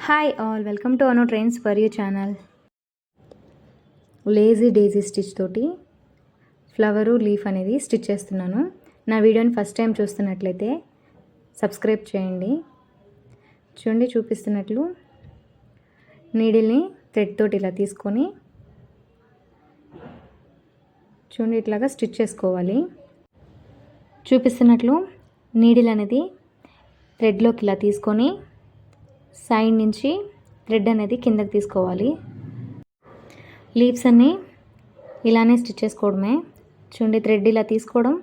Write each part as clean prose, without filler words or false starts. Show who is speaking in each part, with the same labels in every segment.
Speaker 1: Hi all, welcome to Anu trains for you channel. Lazy డేజీ stitch తోటి flower leaf అనేది stitch చేస్తున్నాను. నా వీడియోని ఫస్ట్ టైం చూస్తున్నట్లయితే సబ్స్క్రైబ్ చేయండి. చూడండి, చూపిస్తున్నట్లు నీడిల్ని థ్రెడ్ తోటి ఇలా తీసుకొని చూడండి ఇట్లాగా స్టిచ్ చేసుకోవాలి. చూపిస్తున్నట్లు నీడిల్ అనేది థ్రెడ్లోకి ఇలా తీసుకొని సైడ్ నుంచి థ్రెడ్ అనేది కిందకి తీసుకోవాలి. లీవ్స్ అన్నీ ఇలానే స్టిచ్ చేసుకోవడమే. చూడండి, థ్రెడ్ ఇలా తీసుకోవడం,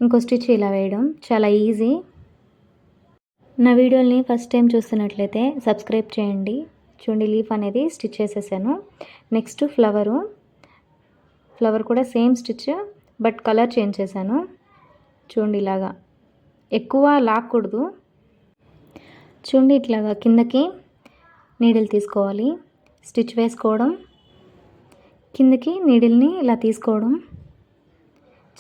Speaker 1: ఇంకో స్టిచ్ ఇలా వేయడం చాలా ఈజీ. నా వీడియోని ఫస్ట్ టైం చూస్తున్నట్లయితే సబ్స్క్రైబ్ చేయండి. చూడండి, లీఫ్ అనేది స్టిచ్ చేసేసాను. నెక్స్ట్ ఫ్లవర్ కూడా same stitch, but colour change చేశాను. చూడండి, ఇలాగా ఎక్కువ లాక్కూడదు. చూడండి, ఇట్లాగా కిందకి నీడిల్ తీసుకోవాలి, స్టిచ్ వేసుకోవడం, కిందకి నీడిల్ని ఇలా తీసుకోవడం.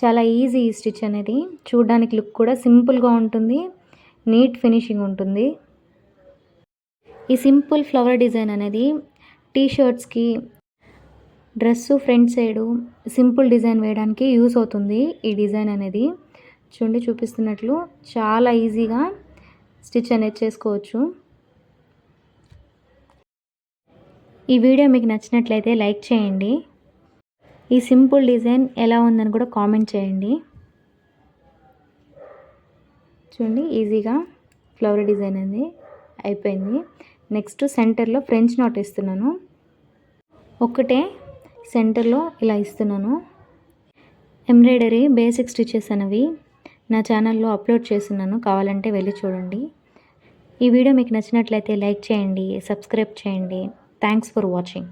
Speaker 1: చాలా ఈజీ ఈ స్టిచ్ అనేది. చూడడానికి లుక్ కూడా సింపుల్గా ఉంటుంది, నీట్ ఫినిషింగ్ ఉంటుంది. ఈ సింపుల్ ఫ్లవర్ డిజైన్ అనేది టీషర్ట్స్కి, dress front side simple design వేయడానికి యూస్ అవుతుంది ఈ డిజైన్ అనేది. చూడండి, చూపిస్తున్నట్లు చాలా ఈజీగా స్టిచ్ అనేది చేసుకోవచ్చు. ఈ వీడియో మీకు నచ్చినట్లయితే లైక్ చేయండి. ఈ సింపుల్ డిజైన్ ఎలా ఉందని కూడా కామెంట్ చేయండి. చూడండి, ఈజీగా ఫ్లవర్ డిజైన్ అనేది అయిపోయింది. నెక్స్ట్ సెంటర్లో ఫ్రెంచ్ నాట్ ఇస్తున్నాను. ఒక్కటే సెంటర్లో ఇలా ఇస్తున్నాను. ఎంబ్రాయిడరీ బేసిక్ స్టిచెస్ అనేవి నా ఛానల్లో అప్లోడ్ చేస్తున్నాను, కావాలంటే వెళ్ళి చూడండి. ఈ వీడియో మీకు నచ్చినట్లయితే లైక్ చేయండి, సబ్స్క్రైబ్ చేయండి. Thanks for watching.